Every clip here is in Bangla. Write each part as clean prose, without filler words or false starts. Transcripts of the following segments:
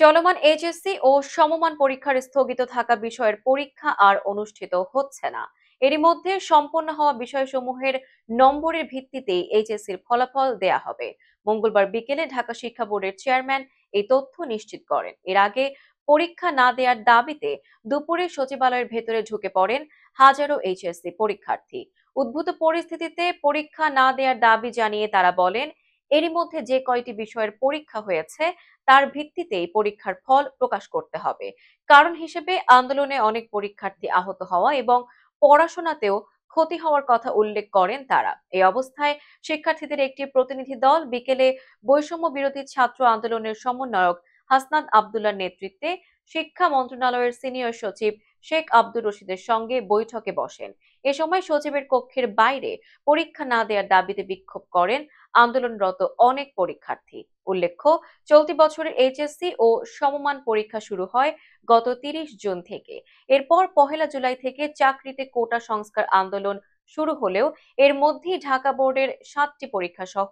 চলমান এইচএসসি ও সমমান পরীক্ষার স্থগিত থাকা বিষয়ের পরীক্ষা আর অনুষ্ঠিত হচ্ছে না। এরই মধ্যে সম্পন্ন হওয়া বিষয়সমূহের নম্বরের ভিত্তিতেই এইচএসসির ফলাফল দেয়া হবে। মঙ্গলবার বিকেলে ঢাকা শিক্ষা বোর্ডের চেয়ারম্যান এই তথ্য নিশ্চিত করেন। এর আগে পরীক্ষা না দেওয়ার দাবিতে দুপুরে সচিবালয়ের ভেতরে ঢুকে পড়েন হাজারো এইচএসসি পরীক্ষার্থী। উদ্ভূত পরিস্থিতিতে পরীক্ষা না দেওয়ার দাবি জানিয়ে তারা বলেন, এরই মধ্যে যে কয়টি বিষয়ের পরীক্ষা হয়েছে তার ভিত্তিতেই পরীক্ষার ফল প্রকাশ করতে হবে। কারণ হিসেবে আন্দোলনে অনেক পরীক্ষার্থী আহত হওয়া এবং পড়াশোনাতেও ক্ষতি হওয়ার কথা উল্লেখ করেন তারা। এই অবস্থায় শিক্ষার্থীদের একটি প্রতিনিধি দল বিকেলে বৈষম্য বিরোধী ছাত্র আন্দোলনের সমন্বয়ক হাসনাত আব্দুল্লাহর নেতৃত্বে শিক্ষা মন্ত্রণালয়ের সিনিয়র সচিব শেখ আব্দুর রশিদের সঙ্গে বৈঠকে বসেন। এ সময় সচিবের কক্ষের বাইরে পরীক্ষা না দেওয়ার দাবিতে বিক্ষোভ করেন আন্দোলনরত অনেক পরীক্ষার্থী। উল্লেখ্য, চলতি বছরের এইচএসসি ও সমমান পরীক্ষা শুরু হয় গত ৩০ জুন থেকে। এরপর ১লা জুলাই থেকে চাকরিতে কোটা সংস্কার আন্দোলন শুরু হলেও এর মধ্যেই ঢাকা বোর্ডের ৭টি পরীক্ষা সহ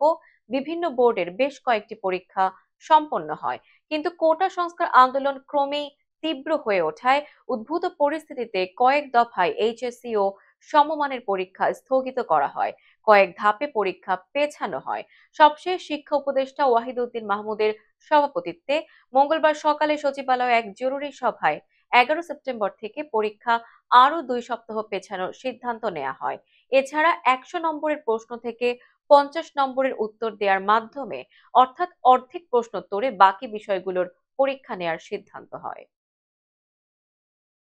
বিভিন্ন বোর্ডের বেশ কয়েকটি পরীক্ষা সম্পন্ন হয়। কিন্তু কোটা সংস্কার আন্দোলন ক্রমেই তীব্র হয়ে ওঠায় উদ্ভূত পরিস্থিতিতে কয়েক দফায় এইচএসসি ও সমমানের পরীক্ষা স্থগিত করা হয়, কয়েক ধাপে পরীক্ষা পেছানো হয়। সবশেষ শিক্ষা উপদেষ্টা ওয়াহিদউদ্দিন মাহমুদের সভাপতিত্বে মঙ্গলবার সকালে সচিবালয়ে এক জরুরি সভায় ১১ সেপ্টেম্বর থেকে পরীক্ষা আরো ২ সপ্তাহ পেছানোর সিদ্ধান্ত নেওয়া হয়। এছাড়া ১০০ নম্বরের প্রশ্ন থেকে ৫০ নম্বরের উত্তর দেওয়ার মাধ্যমে অর্থাৎ অর্ধেক প্রশ্নোত্তরে বাকি বিষয়গুলোর পরীক্ষা নেওয়ার সিদ্ধান্ত হয়।